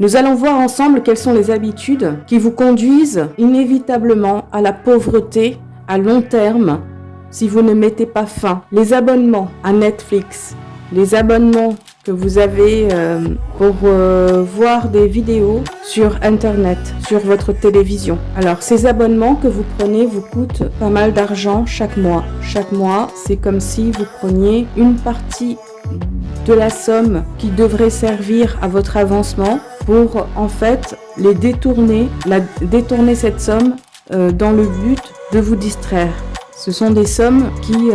Nous allons voir ensemble quelles sont les habitudes qui vous conduisent inévitablement à la pauvreté à long terme si vous ne mettez pas fin. Les abonnements à Netflix, les abonnements que vous avez pour voir des vidéos sur Internet, sur votre télévision. Alors, ces abonnements que vous prenez vous coûtent pas mal d'argent chaque mois. Chaque mois, c'est comme si vous preniez une partie de la somme qui devrait servir à votre avancement pour en fait détourner cette somme dans le but de vous distraire. Ce sont des sommes qui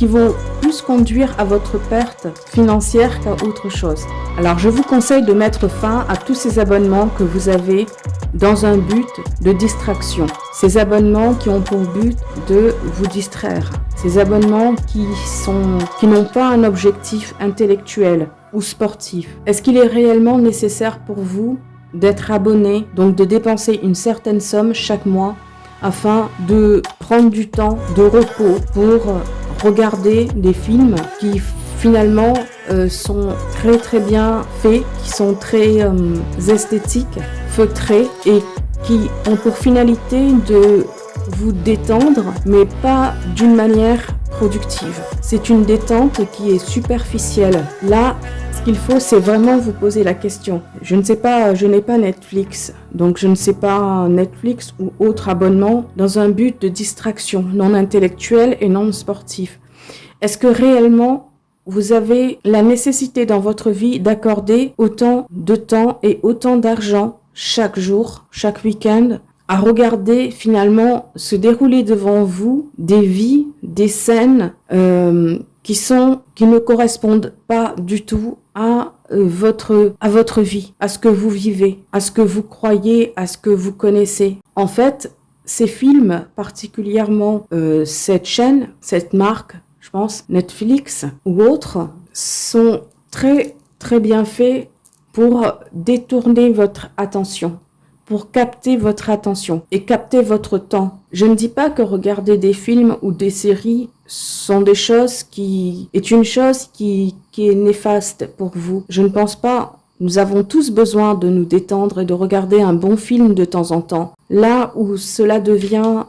vont plus conduire à votre perte financière qu'à autre chose. Alors je vous conseille de mettre fin à tous ces abonnements que vous avez dans un but de distraction. Ces abonnements qui ont pour but de vous distraire. Ces abonnements qui n'ont pas un objectif intellectuel ou sportif. Est-ce qu'il est réellement nécessaire pour vous d'être abonné, donc de dépenser une certaine somme chaque mois afin de prendre du temps de repos pour regarder des films qui finalement sont très très bien faits, qui sont très esthétiques, feutrés et qui ont pour finalité de vous détendre, mais pas d'une manière productive. C'est une détente qui est superficielle. Là, ce qu'il faut, c'est vraiment vous poser la question. Je ne sais pas, je n'ai pas Netflix, donc je ne sais pas Netflix ou autre abonnement dans un but de distraction non intellectuelle et non sportif. Est-ce que réellement vous avez la nécessité dans votre vie d'accorder autant de temps et autant d'argent chaque jour, chaque week-end, à regarder finalement se dérouler devant vous des vies, des scènes qui ne correspondent pas du tout à votre vie, à ce que vous vivez, à ce que vous croyez, à ce que vous connaissez. En fait, ces films, particulièrement cette chaîne, cette marque, je pense, Netflix ou autres, sont très très bien faits pour détourner votre attention, pour capter votre attention et capter votre temps. Je ne dis pas que regarder des films ou des séries sont des choses qui est néfaste pour vous. Je ne pense pas. Nous avons tous besoin de nous détendre et de regarder un bon film de temps en temps. Là où cela devient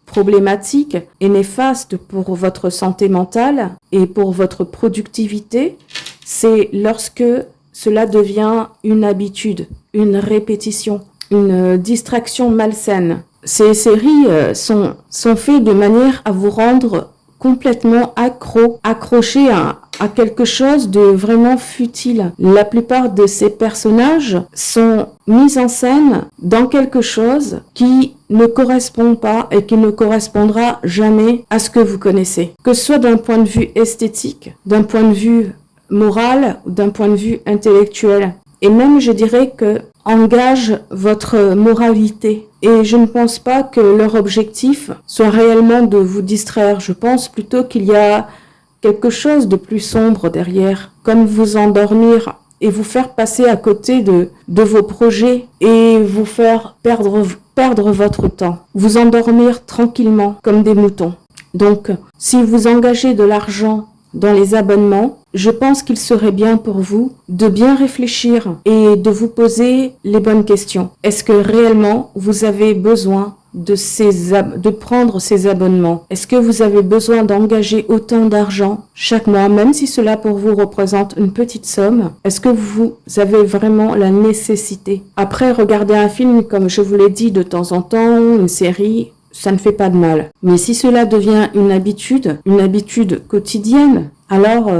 problématique et néfaste pour votre santé mentale et pour votre productivité, c'est lorsque cela devient une habitude, une répétition, une distraction malsaine. Ces séries sont faites de manière à vous rendre complètement accroché à quelque chose de vraiment futile. La plupart de ces personnages sont mis en scène dans quelque chose qui ne correspond pas et qui ne correspondra jamais à ce que vous connaissez. Que ce soit d'un point de vue esthétique, d'un point de vue moral ou d'un point de vue intellectuel. Et même, je dirais que engage votre moralité. Et je ne pense pas que leur objectif soit réellement de vous distraire. Je pense plutôt qu'il y a quelque chose de plus sombre derrière, comme vous endormir et vous faire passer à côté de vos projets et vous faire perdre votre temps. Vous endormir tranquillement comme des moutons. Donc, si vous engagez de l'argent dans les abonnements, je pense qu'il serait bien pour vous de bien réfléchir et de vous poser les bonnes questions. Est-ce que réellement vous avez besoin de prendre ces abonnements? Est-ce que vous avez besoin d'engager autant d'argent chaque mois, même si cela pour vous représente une petite somme? Est-ce que vous avez vraiment la nécessité? Après, regarder un film, comme je vous l'ai dit, de temps en temps, une série, ça ne fait pas de mal. Mais si cela devient une habitude quotidienne, alors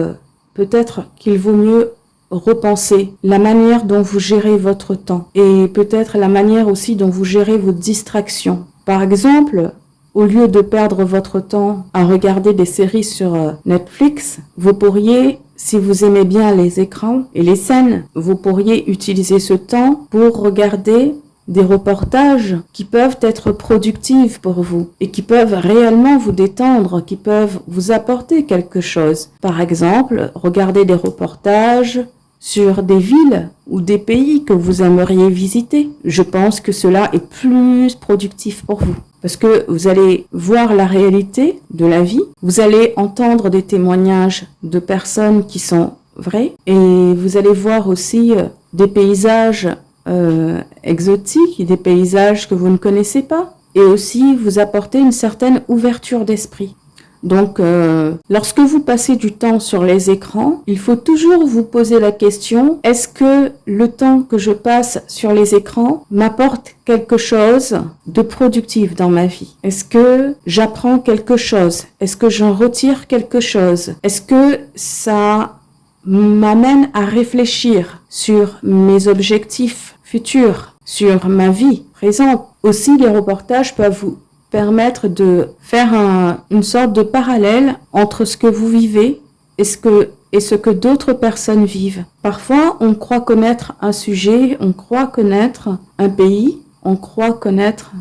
peut-être qu'il vaut mieux repenser la manière dont vous gérez votre temps et peut-être la manière aussi dont vous gérez vos distractions. Par exemple, au lieu de perdre votre temps à regarder des séries sur Netflix, vous pourriez, si vous aimez bien les écrans et les scènes, vous pourriez utiliser ce temps pour regarder des reportages qui peuvent être productifs pour vous et qui peuvent réellement vous détendre, qui peuvent vous apporter quelque chose. Par exemple, regardez des reportages sur des villes ou des pays que vous aimeriez visiter. Je pense que cela est plus productif pour vous. Parce que vous allez voir la réalité de la vie, vous allez entendre des témoignages de personnes qui sont vraies et vous allez voir aussi des paysages exotiques, des paysages que vous ne connaissez pas, et aussi vous apporter une certaine ouverture d'esprit. Donc, lorsque vous passez du temps sur les écrans, il faut toujours vous poser la question, est-ce que le temps que je passe sur les écrans m'apporte quelque chose de productif dans ma vie? Est-ce que j'apprends quelque chose? Est-ce que j'en retire quelque chose? Est-ce que ça m'amène à réfléchir sur mes objectifs futurs, sur ma vie présente? Aussi, les reportages peuvent vous permettre de faire une sorte de parallèle entre ce que vous vivez et ce que d'autres personnes vivent. Parfois, on croit connaître un sujet, on croit connaître un pays, on croit connaître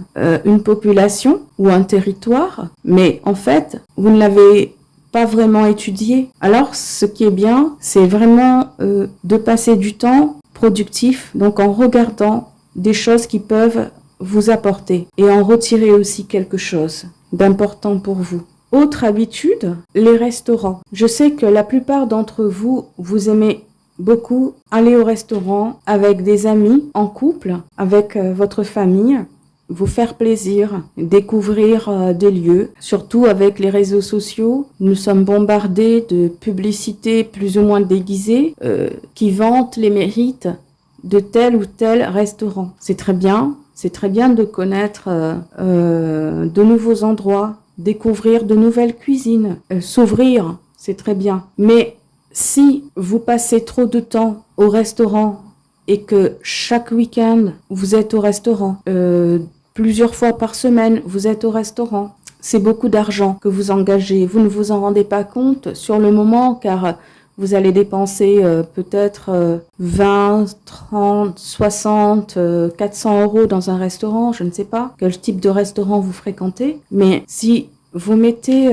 une population ou un territoire, mais en fait, vous ne l'avez pas vraiment étudié. Alors, ce qui est bien, c'est vraiment de passer du temps productif, donc en regardant des choses qui peuvent vous apporter et en retirer aussi quelque chose d'important pour vous. Autre habitude, les restaurants. Je sais que la plupart d'entre vous, vous aimez beaucoup aller au restaurant avec des amis, en couple, avec votre famille, vous faire plaisir, découvrir des lieux. Surtout avec les réseaux sociaux, nous sommes bombardés de publicités plus ou moins déguisées qui vantent les mérites de tel ou tel restaurant. C'est très bien de connaître de nouveaux endroits, découvrir de nouvelles cuisines, s'ouvrir, c'est très bien. Mais si vous passez trop de temps au restaurant et que chaque week-end vous êtes au restaurant, plusieurs fois par semaine vous êtes au restaurant, c'est beaucoup d'argent que vous engagez. Vous ne vous en rendez pas compte sur le moment car vous allez dépenser peut-être 20, 30, 60, 400 € dans un restaurant, je ne sais pas quel type de restaurant vous fréquentez. Mais si vous mettez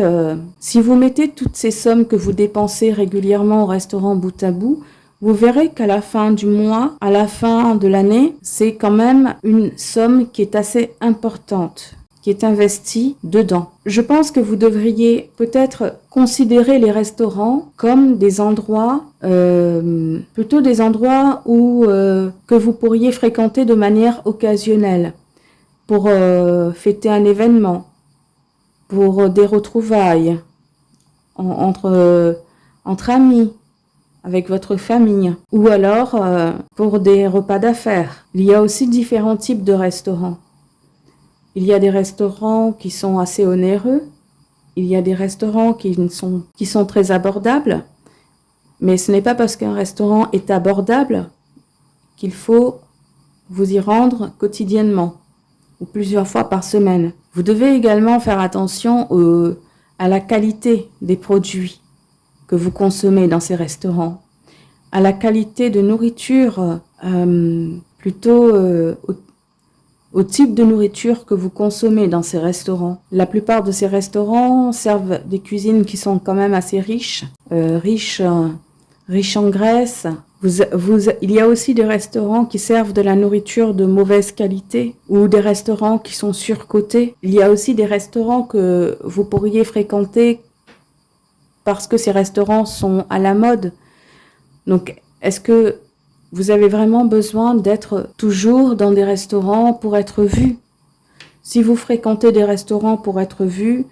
toutes ces sommes que vous dépensez régulièrement au restaurant bout à bout, vous verrez qu'à la fin du mois, à la fin de l'année, c'est quand même une somme qui est assez importante, qui est investie dedans. Je pense que vous devriez peut-être considérer les restaurants comme des endroits, plutôt des endroits où que vous pourriez fréquenter de manière occasionnelle pour fêter un événement, pour des retrouvailles entre amis, avec votre famille, ou alors pour des repas d'affaires. Il y a aussi différents types de restaurants. Il y a des restaurants qui sont assez onéreux, il y a des restaurants qui sont très abordables, mais ce n'est pas parce qu'un restaurant est abordable qu'il faut vous y rendre quotidiennement ou plusieurs fois par semaine. Vous devez également faire attention à la qualité des produits que vous consommez dans ces restaurants, à la qualité de nourriture, plutôt au type de nourriture que vous consommez dans ces restaurants. La plupart de ces restaurants servent des cuisines qui sont quand même assez riches en graisse. Il y a aussi des restaurants qui servent de la nourriture de mauvaise qualité ou des restaurants qui sont surcotés. Il y a aussi des restaurants que vous pourriez fréquenter parce que ces restaurants sont à la mode. Donc, est-ce que vous avez vraiment besoin d'être toujours dans des restaurants pour être vu? Si vous fréquentez des restaurants pour être vu,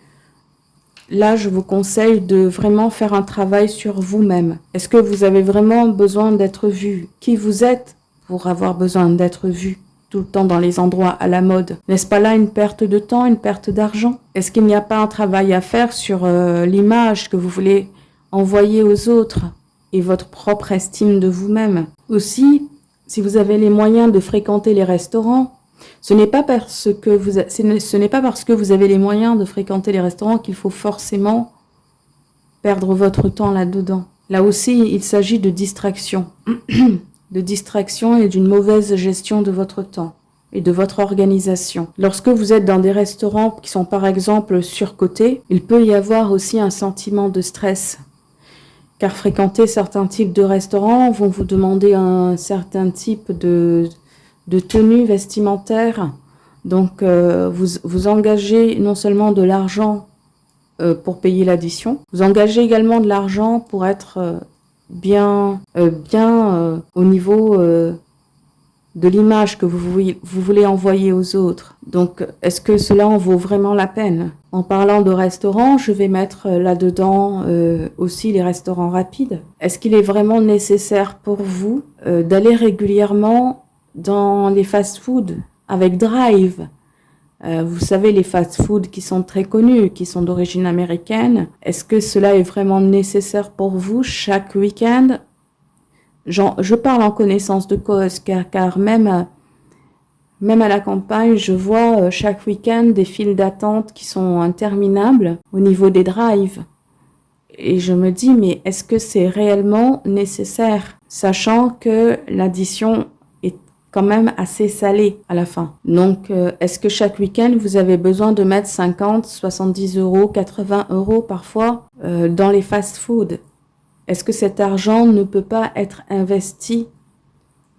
là, je vous conseille de vraiment faire un travail sur vous-même. Est-ce que vous avez vraiment besoin d'être vu? Qui vous êtes pour avoir besoin d'être vu tout le temps dans les endroits à la mode? N'est-ce pas là une perte de temps, une perte d'argent? Est-ce qu'il n'y a pas un travail à faire sur l'image que vous voulez envoyer aux autres et votre propre estime de vous-même? Aussi, si vous avez les moyens de fréquenter les restaurants, ce n'est pas parce que vous avez les moyens de fréquenter les restaurants qu'il faut forcément perdre votre temps là-dedans. Là aussi, il s'agit de distraction, de distraction et d'une mauvaise gestion de votre temps et de votre organisation. Lorsque vous êtes dans des restaurants qui sont par exemple surcotés, il peut y avoir aussi un sentiment de stress. Car fréquenter certains types de restaurants vont vous demander un certain type de tenue vestimentaire. Donc, vous engagez non seulement de l'argent pour payer l'addition, vous engagez également de l'argent pour être au niveau de l'image que vous voulez envoyer aux autres. Donc, est-ce que cela en vaut vraiment la peine? En parlant de restaurants, je vais mettre là-dedans aussi les restaurants rapides. Est-ce qu'il est vraiment nécessaire pour vous d'aller régulièrement dans les fast-foods avec Drive? Vous savez, les fast-foods qui sont très connus, qui sont d'origine américaine. Est-ce que cela est vraiment nécessaire pour vous chaque week-end? Je parle en connaissance de cause, car même à la campagne, je vois chaque week-end des files d'attente qui sont interminables au niveau des drives. Et je me dis, mais est-ce que c'est réellement nécessaire, sachant que l'addition est quand même assez salée à la fin. Donc, est-ce que chaque week-end, vous avez besoin de mettre 50, 70 euros, 80 euros parfois dans les fast-foods? Est-ce que cet argent ne peut pas être investi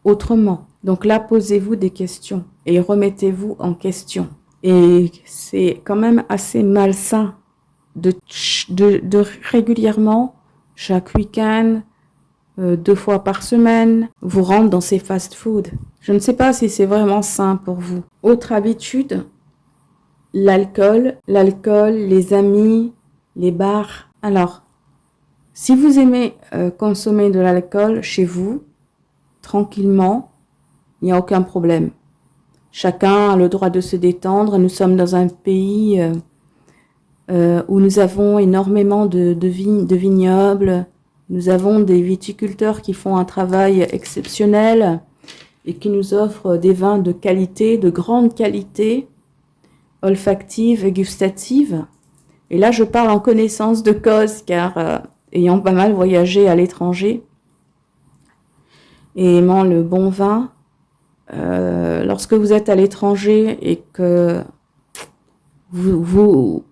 autrement? Donc là, posez-vous des questions et remettez-vous en question. Et c'est quand même assez malsain de régulièrement, chaque week-end, 2 fois par semaine, vous rendre dans ces fast-foods. Je ne sais pas si c'est vraiment sain pour vous. Autre habitude, l'alcool, les amis, les bars. Alors, si vous aimez consommer de l'alcool chez vous, tranquillement, il n'y a aucun problème. Chacun a le droit de se détendre. Nous sommes dans un pays où nous avons énormément de vignobles. Nous avons des viticulteurs qui font un travail exceptionnel et qui nous offrent des vins de qualité, de grande qualité, olfactive et gustative. Et là, je parle en connaissance de cause, car ayant pas mal voyagé à l'étranger et aimant le bon vin, lorsque vous êtes à l'étranger et que vous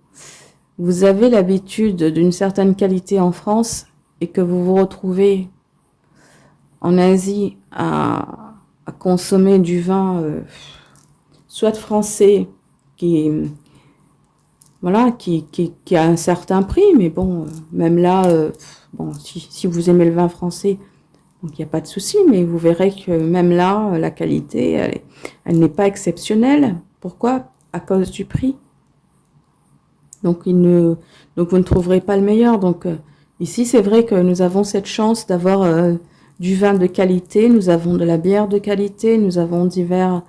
avez l'habitude d'une certaine qualité en France et que vous vous retrouvez en Asie à consommer du vin soit français qui a un certain prix, mais bon, même là, si vous aimez le vin français, donc il n'y a pas de souci, mais vous verrez que même là, la qualité, elle n'est pas exceptionnelle. Pourquoi? À cause du prix. Donc vous ne trouverez pas le meilleur. Donc ici, c'est vrai que nous avons cette chance d'avoir du vin de qualité, nous avons de la bière de qualité, nous avons divers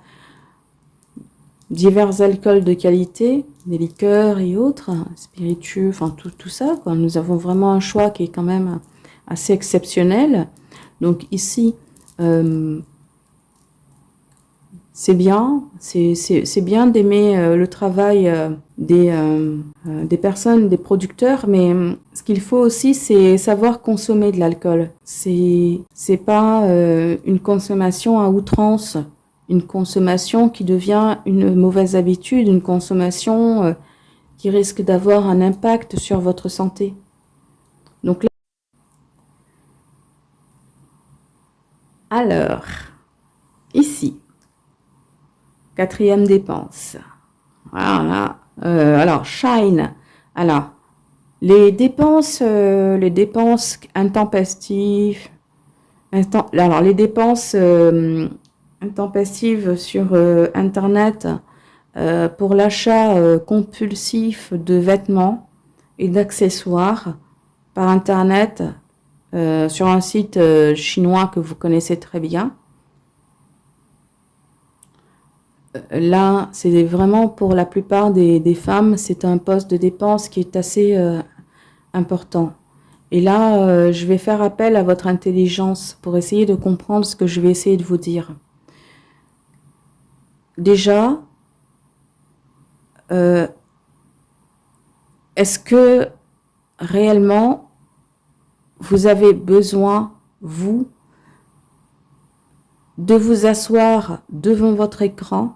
alcools de qualité, des liqueurs et autres, spiritueux, enfin tout ça, quoi. Nous avons vraiment un choix qui est quand même assez exceptionnel. Donc ici, c'est bien d'aimer le travail des personnes, des producteurs, mais ce qu'il faut aussi, c'est savoir consommer de l'alcool. C'est pas une consommation à outrance, une consommation qui devient une mauvaise habitude, une consommation qui risque d'avoir un impact sur votre santé. Donc là, alors, ici, 4e dépense. Voilà. Alors, Shine. Alors, les dépenses intempestives. Alors, les dépenses intempestives sur Internet pour l'achat compulsif de vêtements et d'accessoires par Internet sur un site chinois que vous connaissez très bien. Là, c'est vraiment pour la plupart des femmes, c'est un poste de dépense qui est assez important. Et là, je vais faire appel à votre intelligence pour essayer de comprendre ce que je vais essayer de vous dire. Déjà, est-ce que réellement vous avez besoin, vous, de vous asseoir devant votre écran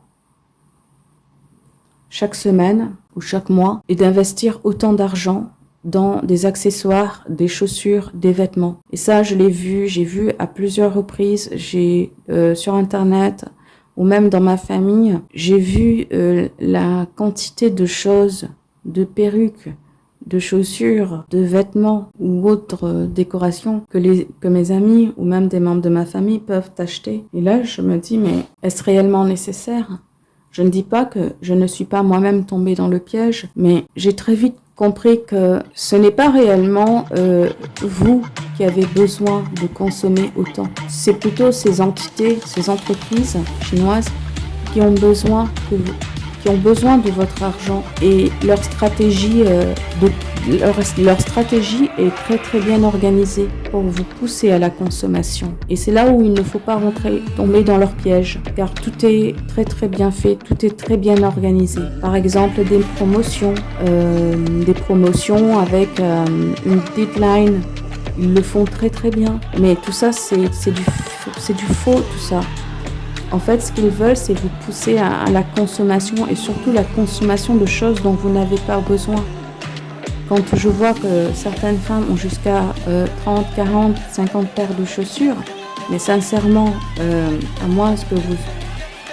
chaque semaine ou chaque mois et d'investir autant d'argent dans des accessoires, des chaussures, des vêtements? Et ça, j'ai vu à plusieurs reprises, sur Internet ou même dans ma famille, j'ai vu la quantité de choses, de perruques, de chaussures, de vêtements ou autres décorations que mes amis ou même des membres de ma famille peuvent acheter. Et là, je me dis, mais est-ce réellement nécessaire? Je ne dis pas que je ne suis pas moi-même tombée dans le piège, mais j'ai très vite compris que ce n'est pas réellement vous qui avez besoin de consommer autant. C'est plutôt ces entités, ces entreprises chinoises qui ont besoin de votre argent, et leur stratégie est très très bien organisée pour vous pousser à la consommation. Et c'est là où il ne faut pas tomber dans leur piège, car tout est très très bien fait, tout est très bien organisé. Par exemple, des promotions avec une deadline. Ils le font très très bien, mais tout ça c'est du faux, tout ça. En fait, ce qu'ils veulent, c'est vous pousser à la consommation, et surtout la consommation de choses dont vous n'avez pas besoin. Quand je vois que certaines femmes ont jusqu'à 30, 40, 50 paires de chaussures, mais sincèrement, à moi,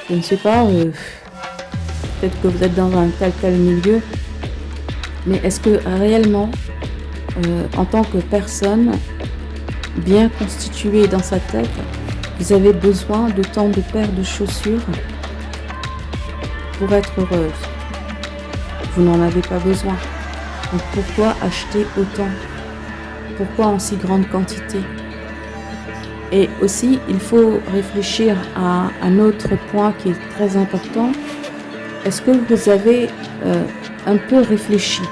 je ne sais pas, peut-être que vous êtes dans un tel milieu, mais est-ce que réellement, en tant que personne bien constituée dans sa tête, vous avez besoin de tant de paires de chaussures pour être heureuse? Vous n'en avez pas besoin. Donc pourquoi acheter autant? Pourquoi en si grande quantité? Et aussi, il faut réfléchir à un autre point qui est très important. Est-ce que vous avez un peu réfléchi?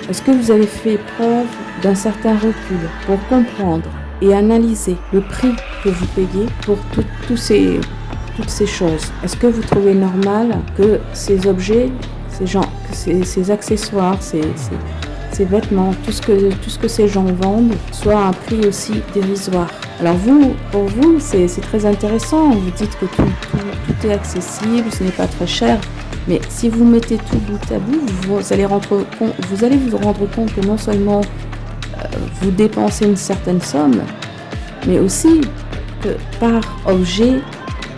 Est-ce que vous avez fait preuve d'un certain recul pour comprendre et analyser le prix que vous payez pour toutes ces choses? Est-ce que vous trouvez normal que ces objets, ces accessoires, ces vêtements, tout ce que ces gens vendent soit à un prix aussi dérisoire? Alors pour vous, c'est très intéressant. Vous dites que tout est accessible, ce n'est pas très cher. Mais si vous mettez tout bout à bout, vous allez vous rendre compte que non seulement vous dépensez une certaine somme, mais aussi que par objet,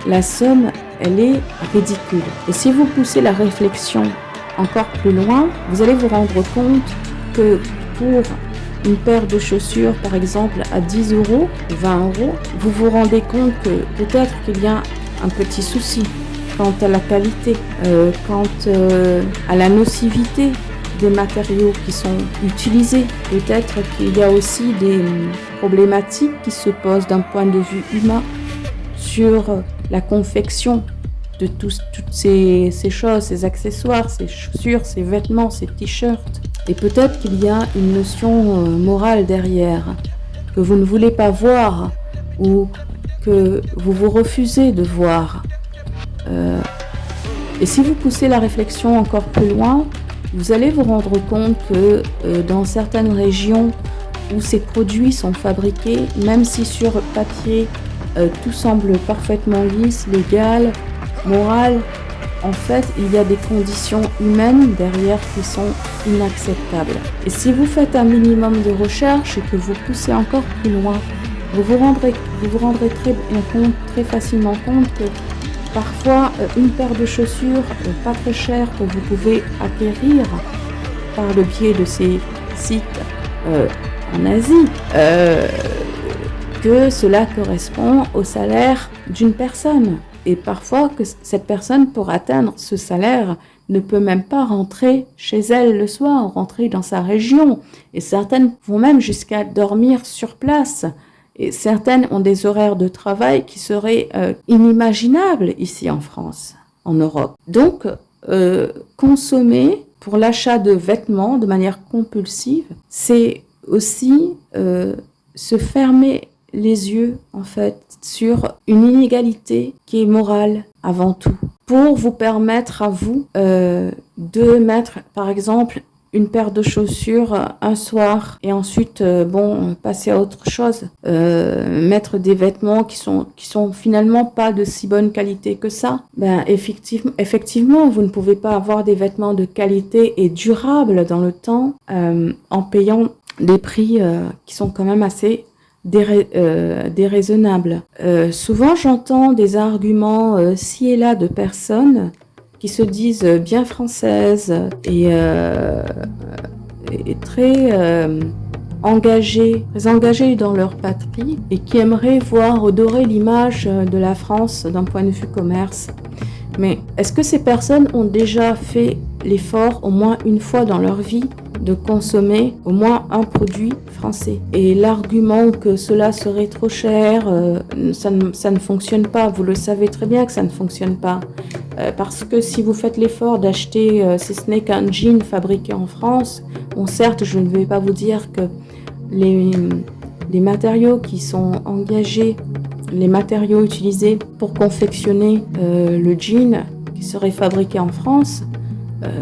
la somme, elle est ridicule. Et si vous poussez la réflexion encore plus loin, vous allez vous rendre compte que pour une paire de chaussures, par exemple, à 10 €, 20 €, vous vous rendez compte que peut-être qu'il y a un petit souci quant à la qualité, quant à la nocivité des matériaux qui sont utilisés. Peut-être qu'il y a aussi des problématiques qui se posent d'un point de vue humain sur la confection de toutes ces choses, ces accessoires, ces chaussures, ces vêtements, ces t-shirts. Et peut-être qu'il y a une notion morale derrière que vous ne voulez pas voir ou que vous refusez de voir. Et si vous poussez la réflexion encore plus loin, vous allez vous rendre compte que dans certaines régions où ces produits sont fabriqués, même si sur papier tout semble parfaitement lisse, légal, moral, en fait, il y a des conditions humaines derrière qui sont inacceptables. Et si vous faites un minimum de recherche et que vous poussez encore plus loin, vous vous rendrez très facilement compte que parfois une paire de chaussures pas très chère que vous pouvez acquérir par le biais de ces sites en Asie, que cela correspond au salaire d'une personne. Et parfois que cette personne, pour atteindre ce salaire, ne peut même pas rentrer chez elle le soir, rentrer dans sa région. Et certaines vont même jusqu'à dormir sur place. Et certaines ont des horaires de travail qui seraient inimaginables ici en France, en Europe. Donc, consommer pour l'achat de vêtements de manière compulsive, c'est aussi se fermer les yeux, en fait, sur une inégalité qui est morale avant tout, pour vous permettre à vous de mettre, par exemple, une paire de chaussures un soir et ensuite passer à autre chose, mettre des vêtements qui sont finalement pas de si bonne qualité que ça. Effectivement, vous ne pouvez pas avoir des vêtements de qualité et durables dans le temps en payant des prix qui sont quand même assez déraisonnables. Souvent, j'entends des arguments ci et là de personnes qui se disent bien françaises et très engagées dans leur patrie et qui aimeraient voir redorer l'image de la France d'un point de vue commerce. Mais est-ce que ces personnes ont déjà fait l'effort au moins une fois dans leur vie de consommer au moins un produit français? Et l'argument que cela serait trop cher, ça ne fonctionne pas. Vous le savez très bien que ça ne fonctionne pas. Parce que si vous faites l'effort d'acheter, si ce n'est qu'un jean fabriqué en France, bon certes, je ne vais pas vous dire que les matériaux qui sont engagés, les matériaux utilisés pour confectionner le jean qui serait fabriqué en France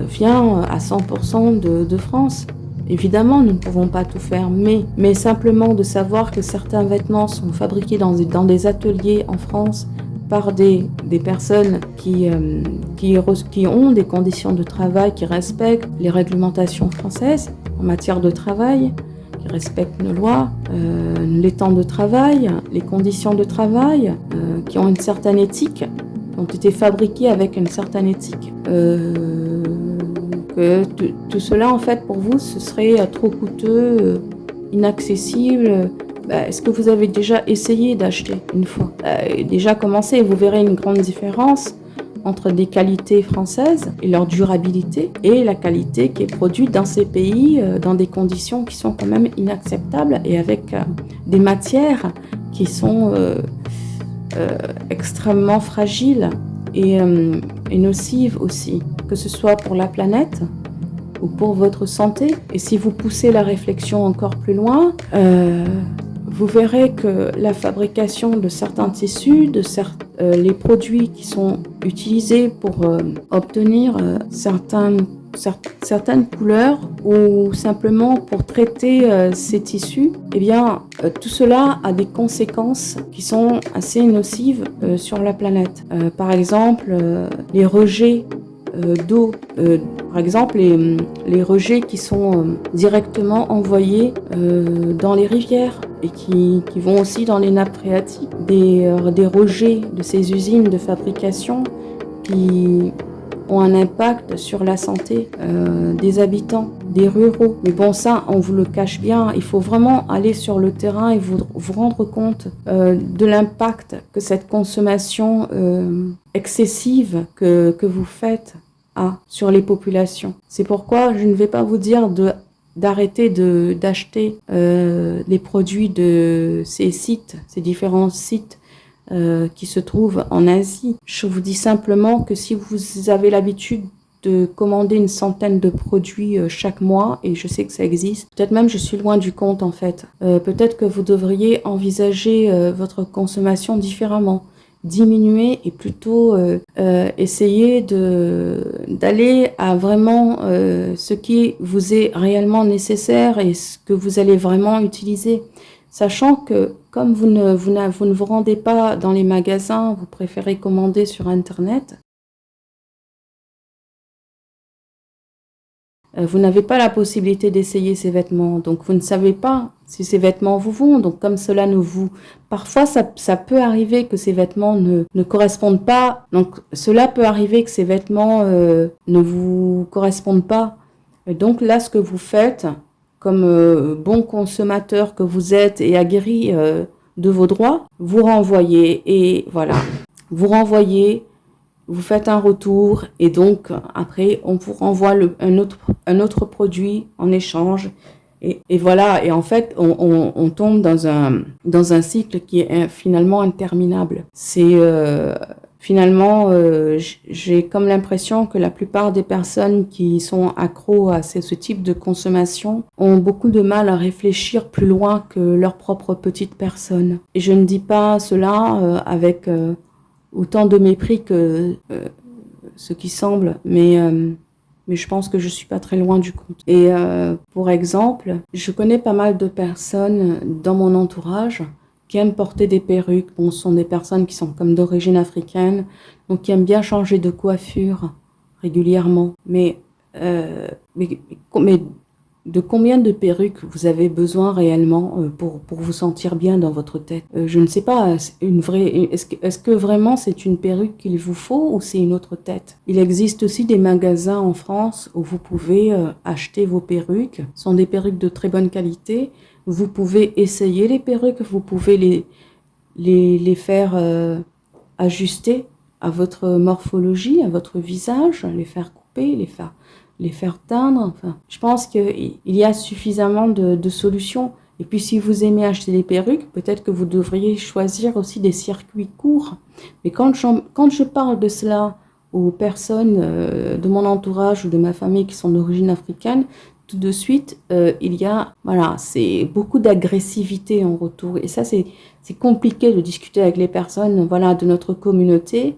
vient à 100% de France. Évidemment, nous ne pouvons pas tout faire, mais simplement de savoir que certains vêtements sont fabriqués dans des ateliers en France par des personnes qui ont des conditions de travail, qui respectent les réglementations françaises en matière de travail, qui respectent nos lois, les temps de travail, les conditions de travail, qui ont une certaine éthique, qui ont été fabriqués avec une certaine éthique. Que tout cela, en fait, pour vous, ce serait trop coûteux, inaccessible. Est-ce que vous avez déjà essayé d'acheter une fois? Déjà commencé, vous verrez une grande différence entre des qualités françaises et leur durabilité et la qualité qui est produite dans ces pays dans des conditions qui sont quand même inacceptables et avec des matières qui sont extrêmement fragiles et nocives aussi, que ce soit pour la planète ou pour votre santé. Et si vous poussez la réflexion encore plus loin, vous verrez que la fabrication de certains tissus, les produits qui sont utilisés pour obtenir certaines couleurs ou simplement pour traiter ces tissus, eh bien, tout cela a des conséquences qui sont assez nocives sur la planète. Par exemple, les rejets d'eau, par exemple les rejets qui sont directement envoyés dans les rivières et qui vont aussi dans les nappes phréatiques, des rejets de ces usines de fabrication qui ont un impact sur la santé des habitants, des ruraux. Mais bon, ça, on vous le cache bien. Il faut vraiment aller sur le terrain et vous rendre compte de l'impact que cette consommation excessive que vous faites a sur les populations. C'est pourquoi je ne vais pas vous dire d'arrêter d'acheter les produits de ces sites, ces différents sites qui se trouvent en Asie. Je vous dis simplement que si vous avez l'habitude de commander une centaine de produits chaque mois, et je sais que ça existe, peut-être même je suis loin du compte en fait, peut-être que vous devriez envisager votre consommation différemment, diminuer et plutôt essayer d'aller à vraiment ce qui vous est réellement nécessaire et ce que vous allez vraiment utiliser. Sachant que comme vous ne vous rendez pas dans les magasins, vous préférez commander sur Internet, vous n'avez pas la possibilité d'essayer ces vêtements. Donc vous ne savez pas si ces vêtements vous vont. Donc comme cela ne vous... Parfois ça peut arriver que ces vêtements ne correspondent pas. Donc cela peut arriver que ces vêtements ne vous correspondent pas. Et donc là, ce que vous faites comme bon consommateur que vous êtes et aguerri de vos droits, vous renvoyez et voilà, vous renvoyez, vous faites un retour et donc après on vous renvoie un autre produit en échange et voilà, et en fait on tombe dans un cycle qui est finalement interminable. C'est finalement, j'ai comme l'impression que la plupart des personnes qui sont accros à ce type de consommation ont beaucoup de mal à réfléchir plus loin que leur propre petite personne. Et je ne dis pas cela avec autant de mépris que ce qui semble, mais je pense que je suis pas très loin du compte. Et pour exemple, je connais pas mal de personnes dans mon entourage qui aiment porter des perruques. Bon, ce sont des personnes qui sont comme d'origine africaine, donc qui aiment bien changer de coiffure régulièrement. Mais de combien de perruques vous avez besoin réellement pour vous sentir bien dans votre tête. Je ne sais pas, est-ce que vraiment c'est une perruque qu'il vous faut ou c'est une autre tête? Il existe aussi des magasins en France où vous pouvez acheter vos perruques. Ce sont des perruques de très bonne qualité. Vous pouvez essayer les perruques, vous pouvez les faire ajuster à votre morphologie, à votre visage, les faire couper, les faire teindre. Enfin, je pense qu'il y a suffisamment de solutions. Et puis si vous aimez acheter des perruques, peut-être que vous devriez choisir aussi des circuits courts. Mais quand je parle de cela aux personnes de mon entourage ou de ma famille qui sont d'origine africaine, tout de suite, il y a, voilà, c'est beaucoup d'agressivité en retour. Et ça, c'est compliqué de discuter avec les personnes, voilà, de notre communauté,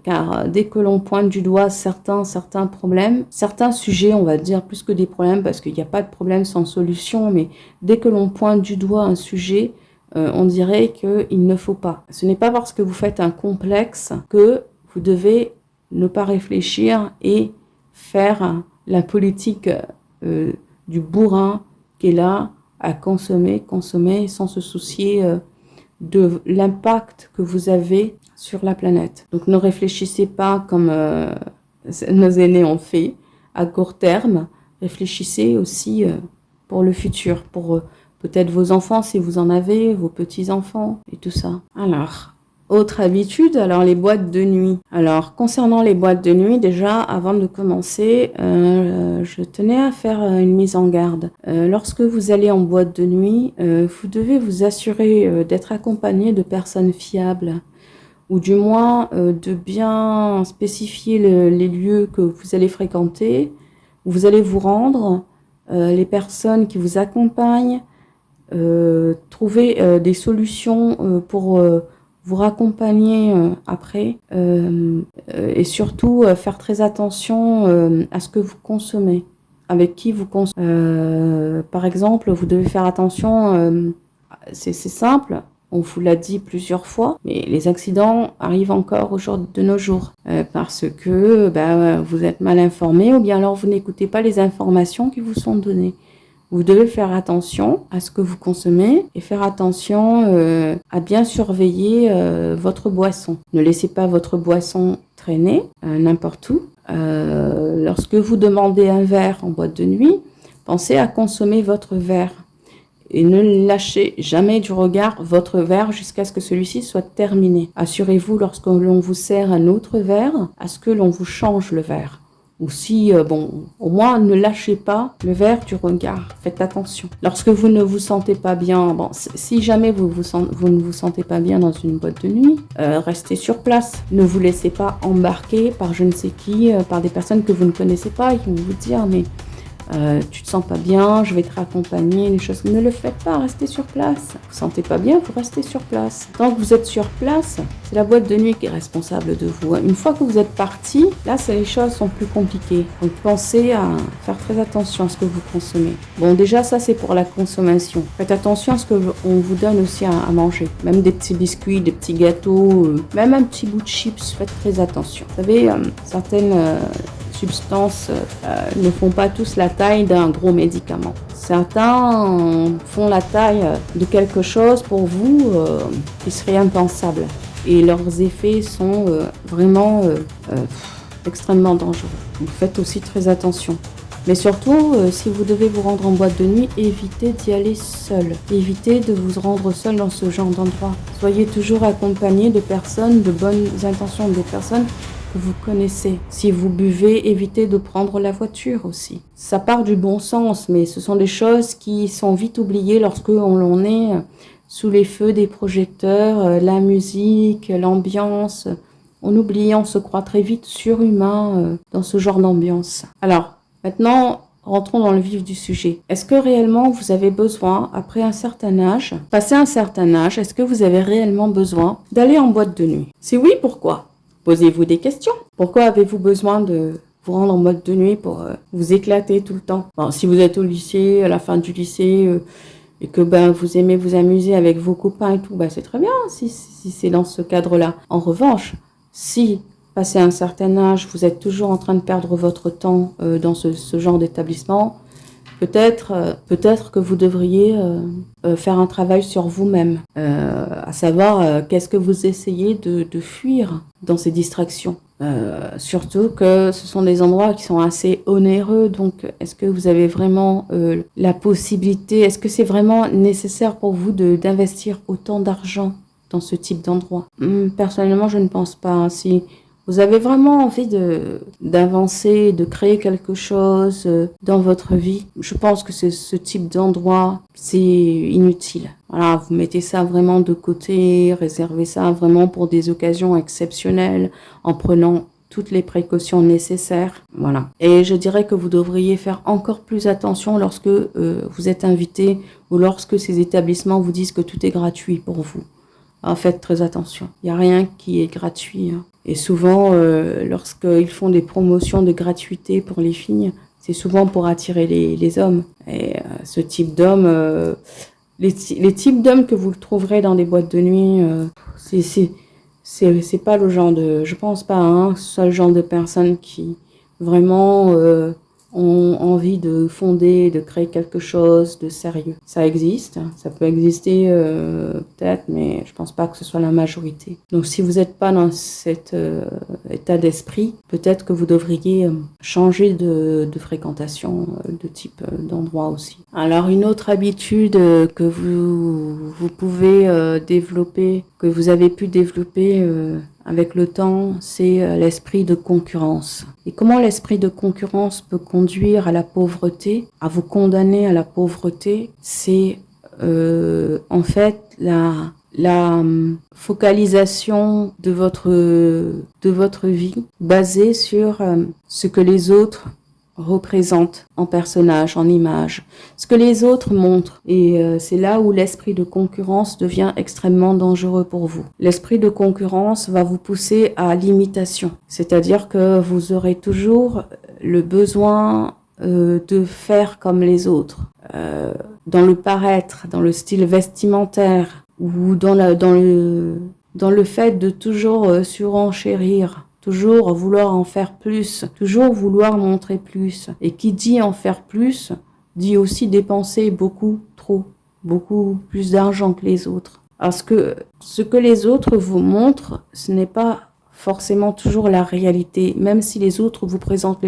car dès que l'on pointe du doigt certains problèmes, certains sujets, on va dire plus que des problèmes, parce qu'il n'y a pas de problème sans solution, mais dès que l'on pointe du doigt un sujet, on dirait qu'il ne faut pas. Ce n'est pas parce que vous faites un complexe que vous devez ne pas réfléchir et faire la politique du bourrin qui est là à consommer sans se soucier de l'impact que vous avez sur la planète. Donc ne réfléchissez pas comme nos aînés ont fait à court terme, réfléchissez aussi pour le futur, pour peut-être vos enfants si vous en avez, vos petits-enfants et tout ça. Alors, autre habitude, alors les boîtes de nuit. Alors, concernant les boîtes de nuit, déjà, avant de commencer, je tenais à faire une mise en garde. Lorsque vous allez en boîte de nuit, vous devez vous assurer d'être accompagné de personnes fiables, ou du moins de bien spécifier les lieux que vous allez fréquenter, où vous allez vous rendre, les personnes qui vous accompagnent, trouver des solutions pour vous raccompagner après et surtout faire très attention à ce que vous consommez, avec qui vous consommez. Par exemple, vous devez faire attention, c'est simple, on vous l'a dit plusieurs fois, mais les accidents arrivent encore de nos jours parce que vous êtes mal informé ou bien alors vous n'écoutez pas les informations qui vous sont données. Vous devez faire attention à ce que vous consommez et faire attention à bien surveiller votre boisson. Ne laissez pas votre boisson traîner n'importe où. Lorsque vous demandez un verre en boîte de nuit, pensez à consommer votre verre et ne lâchez jamais du regard votre verre jusqu'à ce que celui-ci soit terminé. Assurez-vous, lorsque l'on vous sert un autre verre, à ce que l'on vous change le verre. Ou si, au moins ne lâchez pas le verre du regard. Faites attention. Lorsque vous ne vous sentez pas bien, si jamais vous ne vous sentez pas bien dans une boîte de nuit, restez sur place. Ne vous laissez pas embarquer par je ne sais qui, par des personnes que vous ne connaissez pas et qui vont vous dire mais tu te sens pas bien, je vais te raccompagner, les choses. Ne le faites pas, restez sur place. Vous sentez pas bien, vous restez sur place. Tant que vous êtes sur place, c'est la boîte de nuit qui est responsable de vous. Une fois que vous êtes parti, là, les choses sont plus compliquées. Donc pensez à faire très attention à ce que vous consommez. Bon, déjà, ça c'est pour la consommation. Faites attention à ce qu'on vous donne aussi à manger. Même des petits biscuits, des petits gâteaux, même un petit bout de chips, faites très attention. Vous savez, certaines substances ne font pas tous la taille d'un gros médicament. Certains font la taille de quelque chose pour vous qui serait impensable. Et leurs effets sont vraiment extrêmement dangereux. Donc faites aussi très attention. Mais surtout, si vous devez vous rendre en boîte de nuit, évitez d'y aller seul. Évitez de vous rendre seul dans ce genre d'endroit. Soyez toujours accompagné de personnes, de bonnes intentions, des personnes que vous connaissez. Si vous buvez, évitez de prendre la voiture aussi. Ça part du bon sens, mais ce sont des choses qui sont vite oubliées lorsque l'on est sous les feux des projecteurs, la musique, l'ambiance. On oublie, on se croit très vite surhumain dans ce genre d'ambiance. Alors, maintenant, rentrons dans le vif du sujet. Est-ce que réellement vous avez besoin, après un certain âge, passé un certain âge, est-ce que vous avez réellement besoin d'aller en boîte de nuit? Si oui, pourquoi? Posez-vous des questions. Pourquoi avez-vous besoin de vous rendre en boîte de nuit pour vous éclater tout le temps? Si vous êtes au lycée, à la fin du lycée, et que vous aimez vous amuser avec vos copains et tout, c'est très bien si c'est dans ce cadre-là. En revanche, si, passé un certain âge, vous êtes toujours en train de perdre votre temps dans ce genre d'établissement, Peut-être que vous devriez faire un travail sur vous-même, à savoir qu'est-ce que vous essayez de fuir dans ces distractions. Surtout que ce sont des endroits qui sont assez onéreux, donc est-ce que vous avez vraiment la possibilité, est-ce que c'est vraiment nécessaire pour vous d'investir autant d'argent dans ce type d'endroit? Personnellement, je ne pense pas. Si vous avez vraiment envie d'avancer, de créer quelque chose dans votre vie, je pense que ce type d'endroit, c'est inutile. Voilà, vous mettez ça vraiment de côté, réservez ça vraiment pour des occasions exceptionnelles, en prenant toutes les précautions nécessaires. Voilà. Et je dirais que vous devriez faire encore plus attention lorsque vous êtes invité ou lorsque ces établissements vous disent que tout est gratuit pour vous. Alors, faites très attention. Il n'y a rien qui est gratuit. Et souvent, lorsqu'ils font des promotions de gratuité pour les filles, c'est souvent pour attirer les hommes. Et ce type d'hommes, les types d'hommes que vous trouverez dans des boîtes de nuit, c'est pas le genre de, je pense pas, c'est le genre de personnes qui vraiment ont envie de fonder, de créer quelque chose de sérieux. Ça existe, ça peut exister peut-être, mais je pense pas que ce soit la majorité. Donc si vous n'êtes pas dans cet état d'esprit, peut-être que vous devriez changer de fréquentation, de type d'endroit aussi. Alors une autre habitude que vous pouvez développer, que vous avez pu développer avec le temps, c'est l'esprit de concurrence. Et comment l'esprit de concurrence peut conduire à la pauvreté, à vous condamner à la pauvreté? C'est en fait la focalisation de votre vie basée sur ce que les autres représentent en personnage, en image, ce que les autres montrent. Et c'est là où l'esprit de concurrence devient extrêmement dangereux pour vous. L'esprit de concurrence va vous pousser à l'imitation, c'est-à-dire que vous aurez toujours le besoin de faire comme les autres, dans le paraître, dans le style vestimentaire, ou dans le fait de toujours surenchérir, toujours vouloir en faire plus, toujours vouloir montrer plus. Et qui dit en faire plus, dit aussi dépenser beaucoup plus d'argent que les autres. Parce que ce que les autres vous montrent, ce n'est pas forcément toujours la réalité, même si les autres vous présentent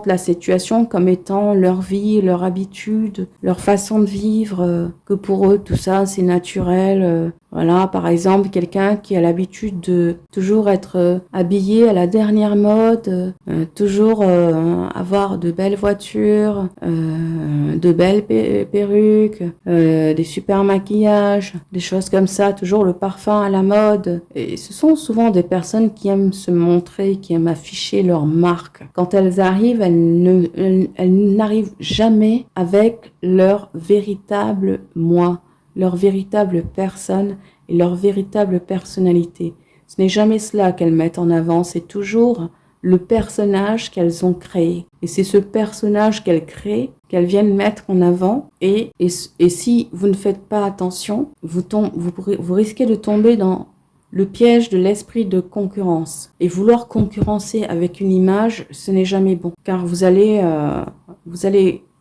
la situation comme étant leur vie, leur habitude, leur façon de vivre, que pour eux tout ça c'est naturel. Voilà, par exemple, quelqu'un qui a l'habitude de toujours être habillé à la dernière mode, toujours avoir de belles voitures, de belles perruques, des super maquillages, des choses comme ça, toujours le parfum à la mode. Et ce sont souvent des personnes qui aiment se montrer, qui aiment afficher leur marque. Quand elles arrivent, elles n'arrivent jamais avec leur véritable moi, leur véritable personne et leur véritable personnalité. Ce n'est jamais cela qu'elles mettent en avant, c'est toujours le personnage qu'elles ont créé. Et c'est ce personnage qu'elles créent, qu'elles viennent mettre en avant. Et si vous ne faites pas attention, vous risquez de tomber dans le piège de l'esprit de concurrence. Et vouloir concurrencer avec une image, ce n'est jamais bon. Car vous allez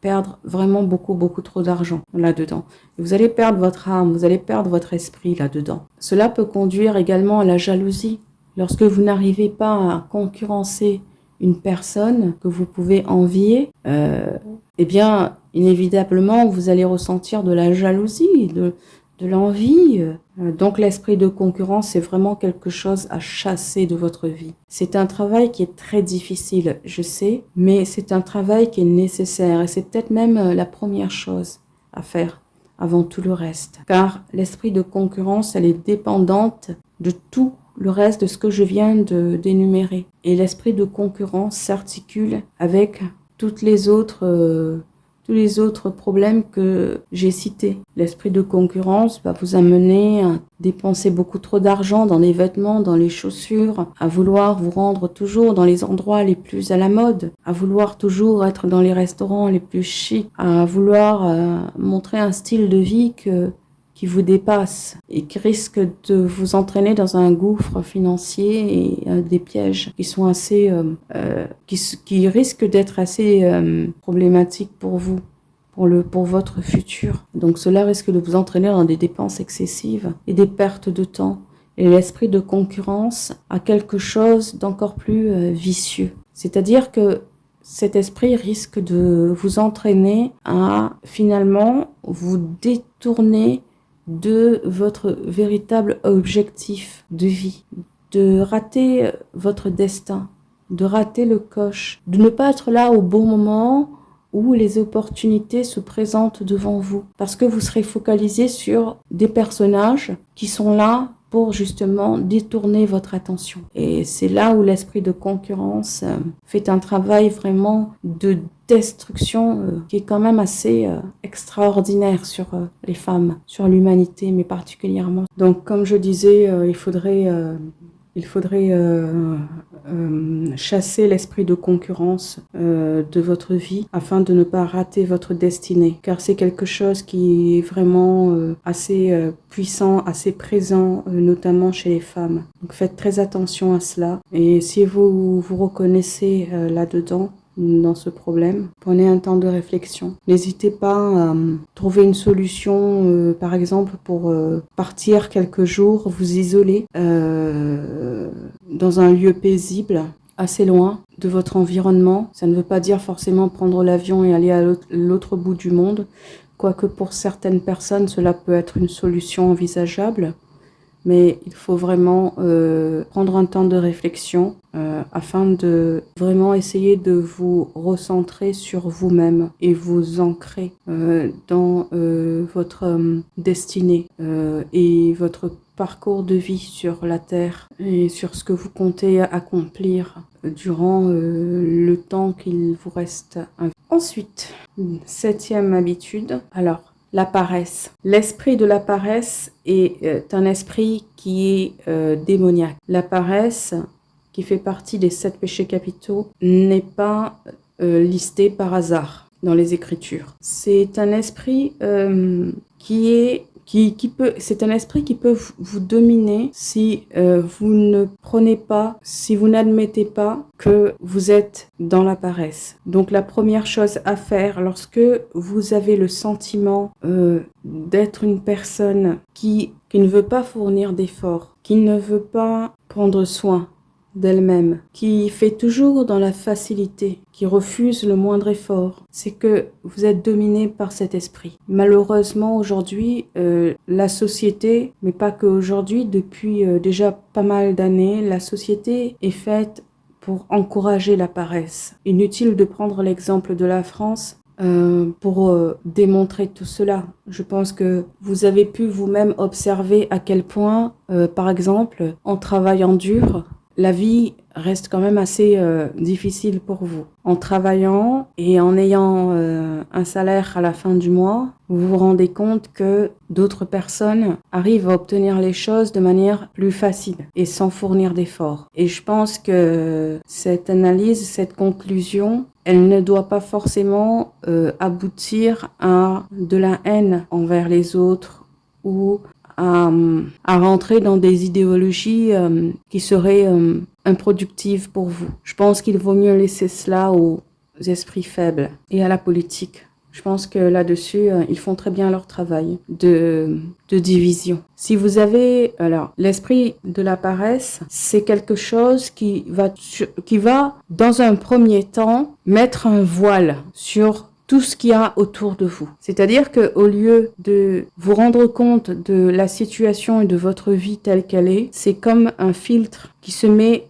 perdre vraiment beaucoup trop d'argent là-dedans. Et vous allez perdre votre âme, vous allez perdre votre esprit là-dedans. Cela peut conduire également à la jalousie. Lorsque vous n'arrivez pas à concurrencer une personne que vous pouvez envier, eh bien, inévitablement, vous allez ressentir de la jalousie, de l'envie. Donc l'esprit de concurrence, c'est vraiment quelque chose à chasser de votre vie. C'est un travail qui est très difficile, je sais, mais c'est un travail qui est nécessaire et c'est peut-être même la première chose à faire avant tout le reste. Car l'esprit de concurrence, elle est dépendante de tout le reste de ce que je viens d'énumérer. Et l'esprit de concurrence s'articule avec tous les autres problèmes que j'ai cités. L'esprit de concurrence va vous amener à dépenser beaucoup trop d'argent dans les vêtements, dans les chaussures, à vouloir vous rendre toujours dans les endroits les plus à la mode, à vouloir toujours être dans les restaurants les plus chics, à vouloir montrer un style de vie que qui vous dépasse et qui risque de vous entraîner dans un gouffre financier et des pièges qui sont assez, qui risquent d'être assez problématiques pour vous, pour votre futur. Donc cela risque de vous entraîner dans des dépenses excessives et des pertes de temps. Et l'esprit de concurrence a quelque chose d'encore plus vicieux. C'est-à-dire que cet esprit risque de vous entraîner à finalement vous détourner de votre véritable objectif de vie, de rater votre destin, de rater le coche, de ne pas être là au bon moment où les opportunités se présentent devant vous. Parce que vous serez focalisé sur des personnages qui sont là pour justement détourner votre attention. Et c'est là où l'esprit de concurrence fait un travail vraiment de destruction qui est quand même assez extraordinaire sur les femmes, sur l'humanité, mais particulièrement. Donc, comme je disais, il faudrait chasser l'esprit de concurrence de votre vie afin de ne pas rater votre destinée, car c'est quelque chose qui est vraiment assez puissant, assez présent, notamment chez les femmes. Donc faites très attention à cela, et si vous vous reconnaissez là-dedans, dans ce problème, prenez un temps de réflexion. N'hésitez pas à trouver une solution, par exemple pour partir quelques jours, vous isoler dans un lieu paisible, assez loin de votre environnement. Ça ne veut pas dire forcément prendre l'avion et aller à l'autre bout du monde, quoique pour certaines personnes cela peut être une solution envisageable. Mais il faut vraiment prendre un temps de réflexion afin de vraiment essayer de vous recentrer sur vous-même et vous ancrer dans votre destinée et votre parcours de vie sur la Terre et sur ce que vous comptez accomplir durant le temps qu'il vous reste. Ensuite, 7e habitude. Alors, la paresse. L'esprit de la paresse est un esprit qui est démoniaque. La paresse, qui fait partie des 7 péchés capitaux, n'est pas listée par hasard dans les Écritures. C'est un esprit c'est un esprit qui peut vous dominer si vous ne prenez pas, si vous n'admettez pas que vous êtes dans la paresse. Donc la première chose à faire lorsque vous avez le sentiment d'être une personne qui ne veut pas fournir d'efforts, qui ne veut pas prendre soin d'elle-même, qui fait toujours dans la facilité, qui refuse le moindre effort, c'est que vous êtes dominé par cet esprit. Malheureusement, aujourd'hui, la société, mais pas que aujourd'hui, depuis déjà pas mal d'années, la société est faite pour encourager la paresse. Inutile de prendre l'exemple de la France pour démontrer tout cela. Je pense que vous avez pu vous-même observer à quel point, par exemple, en travaillant dur, la vie reste quand même assez difficile pour vous. En travaillant et en ayant un salaire à la fin du mois, vous vous rendez compte que d'autres personnes arrivent à obtenir les choses de manière plus facile et sans fournir d'efforts. Et je pense que cette analyse, cette conclusion, elle ne doit pas forcément aboutir à de la haine envers les autres ou à rentrer dans des idéologies qui seraient improductives pour vous. Je pense qu'il vaut mieux laisser cela aux esprits faibles et à la politique. Je pense que là-dessus, ils font très bien leur travail de division. Si vous avez, alors, l'esprit de la paresse, c'est quelque chose qui va, dans un premier temps, mettre un voile sur tout ce qu'il y a autour de vous. C'est-à-dire qu'au lieu de vous rendre compte de la situation et de votre vie telle qu'elle est, c'est comme un filtre qui se met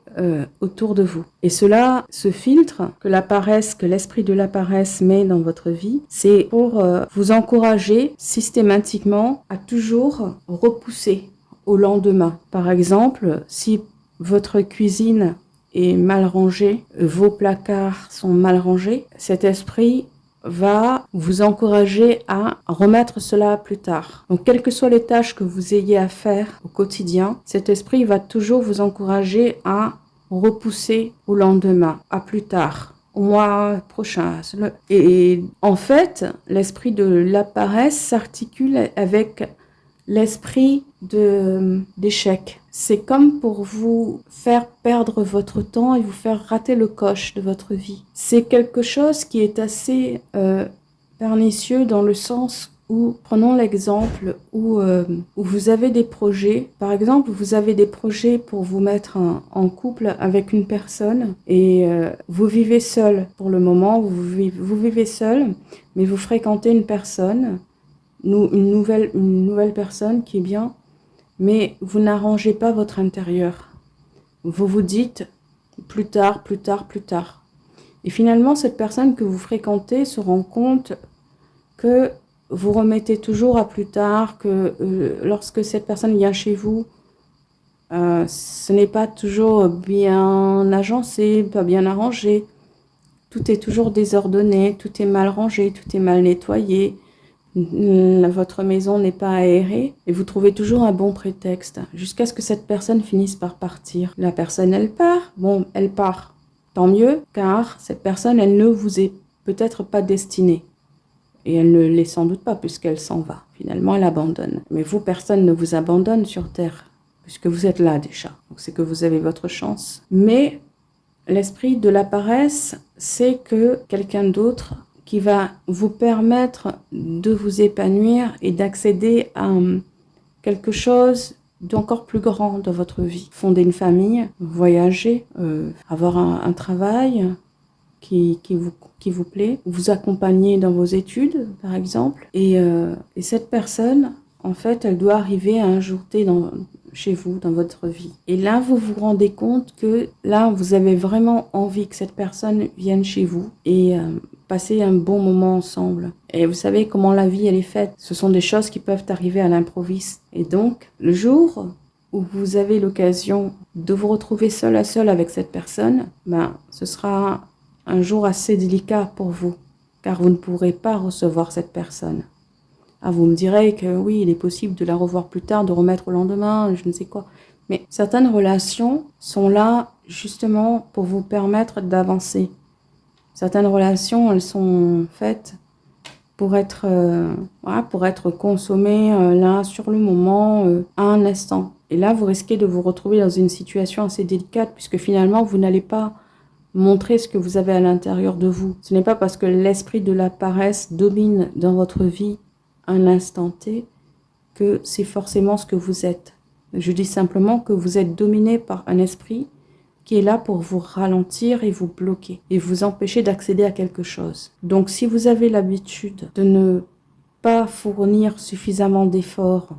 autour de vous. Et cela, ce filtre que l'esprit de la paresse met dans votre vie, c'est pour vous encourager systématiquement à toujours repousser au lendemain. Par exemple, si votre cuisine est mal rangée, vos placards sont mal rangés, cet esprit va vous encourager à remettre cela plus tard. Donc, quelles que soient les tâches que vous ayez à faire au quotidien, cet esprit va toujours vous encourager à repousser au lendemain, à plus tard, au mois prochain. Et en fait, l'esprit de la paresse s'articule avec l'esprit d'échec. C'est comme pour vous faire perdre votre temps et vous faire rater le coche de votre vie. C'est quelque chose qui est assez pernicieux dans le sens où, prenons l'exemple où vous avez des projets. Par exemple, vous avez des projets pour vous mettre en couple avec une personne et vous vivez seul pour le moment, vous vivez seul, mais vous fréquentez une personne, une nouvelle personne qui est bien, mais vous n'arrangez pas votre intérieur. Vous vous dites plus tard, plus tard, plus tard. Et finalement, cette personne que vous fréquentez se rend compte que vous remettez toujours à plus tard, que lorsque cette personne vient chez vous, ce n'est pas toujours bien agencé, pas bien arrangé. Tout est toujours désordonné, tout est mal rangé, tout est mal nettoyé. Votre maison n'est pas aérée et vous trouvez toujours un bon prétexte jusqu'à ce que cette personne finisse par partir. La personne, elle part. Bon, elle part. Tant mieux, car cette personne, elle ne vous est peut-être pas destinée. Et elle ne l'est sans doute pas puisqu'elle s'en va. Finalement, elle abandonne. Mais vous, personne ne vous abandonne sur Terre puisque vous êtes là déjà. Donc c'est que vous avez votre chance. Mais l'esprit de la paresse, c'est que quelqu'un d'autre qui va vous permettre de vous épanouir et d'accéder à quelque chose d'encore plus grand dans votre vie. Fonder une famille, voyager, avoir un travail qui vous plaît, vous accompagner dans vos études, par exemple. Et cette personne, en fait, elle doit arriver à un jour T chez vous, dans votre vie. Et là, vous vous rendez compte que là, vous avez vraiment envie que cette personne vienne chez vous et passer un bon moment ensemble. Et vous savez comment la vie, elle est faite. Ce sont des choses qui peuvent arriver à l'improviste. Et donc, le jour où vous avez l'occasion de vous retrouver seul à seul avec cette personne, ce sera un jour assez délicat pour vous, car vous ne pourrez pas recevoir cette personne. Vous me direz que oui, il est possible de la revoir plus tard, de remettre au lendemain, je ne sais quoi. Mais certaines relations sont là justement pour vous permettre d'avancer. Certaines relations, elles sont faites pour être consommées là sur le moment, à un instant. Et là, vous risquez de vous retrouver dans une situation assez délicate puisque finalement, vous n'allez pas montrer ce que vous avez à l'intérieur de vous. Ce n'est pas parce que l'esprit de la paresse domine dans votre vie un instant T que c'est forcément ce que vous êtes. Je dis simplement que vous êtes dominé par un esprit qui est là pour vous ralentir et vous bloquer et vous empêcher d'accéder à quelque chose. Donc si vous avez l'habitude de ne pas fournir suffisamment d'efforts,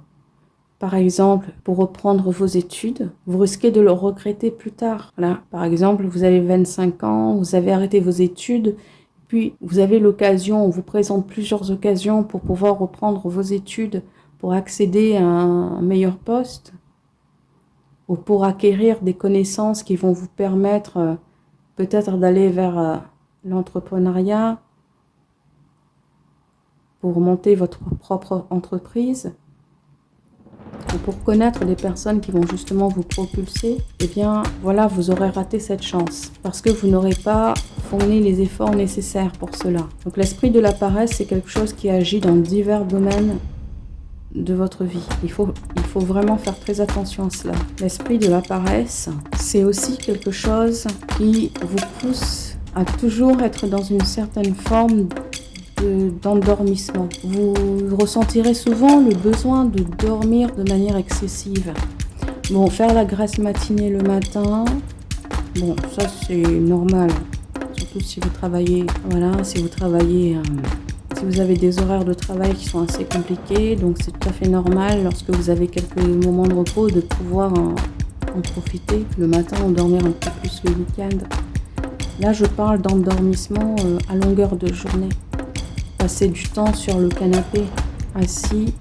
par exemple pour reprendre vos études, vous risquez de le regretter plus tard. Voilà. Par exemple, vous avez 25 ans, vous avez arrêté vos études, puis vous avez l'occasion, on vous présente plusieurs occasions pour pouvoir reprendre vos études, pour accéder à un meilleur poste, ou pour acquérir des connaissances qui vont vous permettre peut-être d'aller vers l'entrepreneuriat, pour monter votre propre entreprise, ou pour connaître des personnes qui vont justement vous propulser. Eh bien, voilà, vous aurez raté cette chance, parce que vous n'aurez pas fourni les efforts nécessaires pour cela. Donc l'esprit de la paresse, c'est quelque chose qui agit dans divers domaines de votre vie. Il faut vraiment faire très attention à cela. L'esprit de la paresse, c'est aussi quelque chose qui vous pousse à toujours être dans une certaine forme d'endormissement. Vous ressentirez souvent le besoin de dormir de manière excessive. Bon, faire la grasse matinée le matin, bon, ça c'est normal. Surtout si vous travaillez, si vous avez des horaires de travail qui sont assez compliqués, donc c'est tout à fait normal lorsque vous avez quelques moments de repos de pouvoir en profiter le matin ou dormir un peu plus le week-end. Là, je parle d'endormissement à longueur de journée. Passer du temps sur le canapé, assis,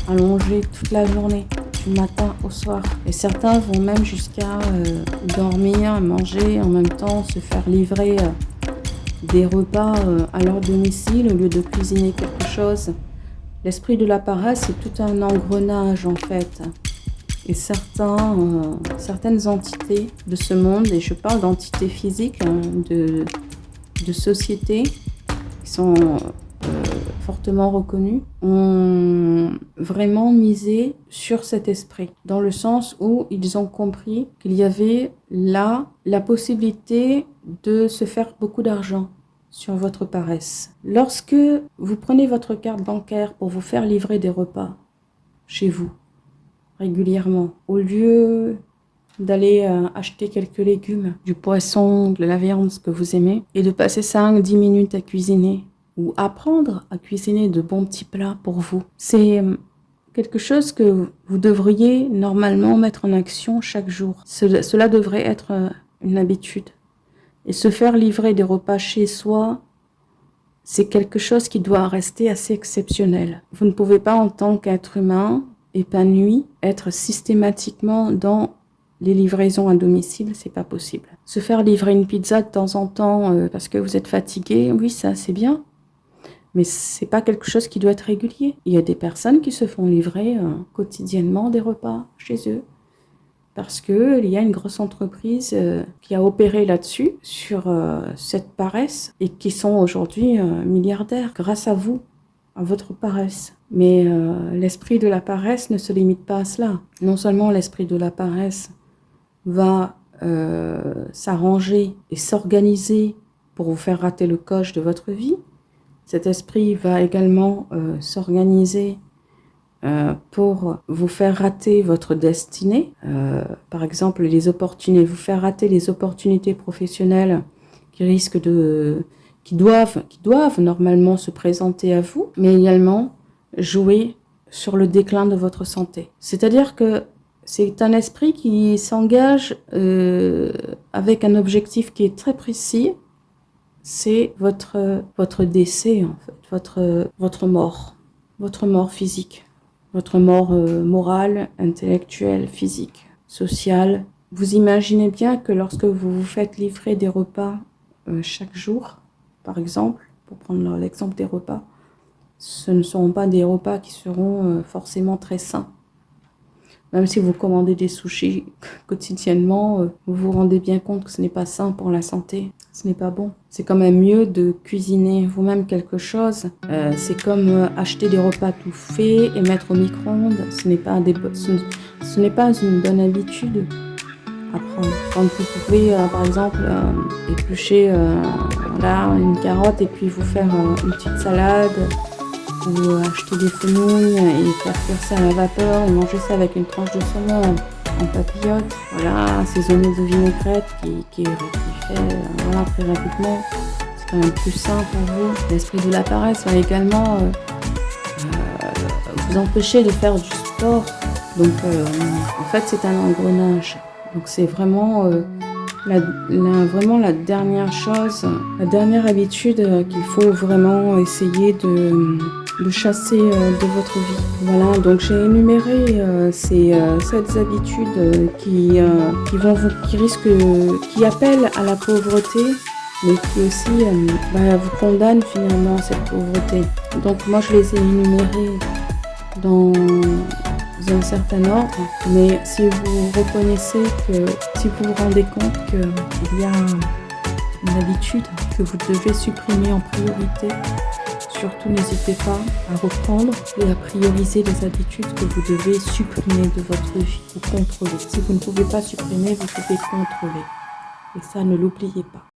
allongé toute la journée, du matin au soir. Et certains vont même jusqu'à dormir, manger, en même temps se faire livrer des repas à leur domicile au lieu de cuisiner quelque chose. L'esprit de la paresse, c'est tout un engrenage en fait. Et certaines entités de ce monde, et je parle d'entités physiques, de sociétés qui sont fortement reconnus, ont vraiment misé sur cet esprit, dans le sens où ils ont compris qu'il y avait là la possibilité de se faire beaucoup d'argent sur votre paresse. Lorsque vous prenez votre carte bancaire pour vous faire livrer des repas chez vous, régulièrement, au lieu d'aller acheter quelques légumes, du poisson, de la viande, ce que vous aimez, et de passer 5-10 minutes à cuisiner, ou apprendre à cuisiner de bons petits plats pour vous. C'est quelque chose que vous devriez normalement mettre en action chaque jour. Cela devrait être une habitude. Et se faire livrer des repas chez soi, c'est quelque chose qui doit rester assez exceptionnel. Vous ne pouvez pas, en tant qu'être humain épanoui, être systématiquement dans les livraisons à domicile, c'est pas possible. Se faire livrer une pizza de temps en temps parce que vous êtes fatigué, oui, ça c'est bien. Mais c'est pas quelque chose qui doit être régulier. Il y a des personnes qui se font livrer quotidiennement des repas chez eux. Parce qu'il y a une grosse entreprise qui a opéré là-dessus, sur cette paresse, et qui sont aujourd'hui milliardaires grâce à vous, à votre paresse. Mais l'esprit de la paresse ne se limite pas à cela. Non seulement l'esprit de la paresse va s'arranger et s'organiser pour vous faire rater le coche de votre vie, cet esprit va également s'organiser pour vous faire rater votre destinée. Par exemple, vous faire rater les opportunités professionnelles qui doivent normalement se présenter à vous, mais également jouer sur le déclin de votre santé. C'est-à-dire que c'est un esprit qui s'engage avec un objectif qui est très précis. C'est votre décès, en fait, votre mort physique, votre mort morale, intellectuelle, physique, sociale. Vous imaginez bien que lorsque vous vous faites livrer des repas chaque jour, par exemple, pour prendre l'exemple des repas, ce ne seront pas des repas qui seront forcément très sains. Même si vous commandez des sushis quotidiennement, vous vous rendez bien compte que ce n'est pas sain pour la santé. Ce n'est pas bon. C'est quand même mieux de cuisiner vous-même quelque chose. C'est comme acheter des repas tout faits et mettre au micro-ondes. Ce n'est pas une bonne habitude à prendre. Quand vous pouvez, par exemple, éplucher une carotte et puis vous faire une petite salade, ou acheter des fenouils et faire cuire ça à la vapeur et manger ça avec une tranche de saumon en papillote. Voilà, assaisonner de vinaigrette qui fait très rapidement. C'est quand même plus sain pour vous. L'esprit de la paresse va également vous empêcher de faire du sport. Donc en fait c'est un engrenage. Donc c'est vraiment la dernière chose, la dernière habitude qu'il faut vraiment essayer de chasser de votre vie. Voilà, donc j'ai énuméré ces 7 habitudes qui appellent à la pauvreté, mais qui aussi vous condamnent finalement à cette pauvreté. Donc moi je les ai énumérées dans un certain ordre, mais si vous reconnaissez si vous vous rendez compte qu'il y a une habitude que vous devez supprimer en priorité, surtout n'hésitez pas à reprendre et à prioriser les habitudes que vous devez supprimer de votre vie ou contrôler. Si vous ne pouvez pas supprimer, vous pouvez contrôler. Et ça, ne l'oubliez pas.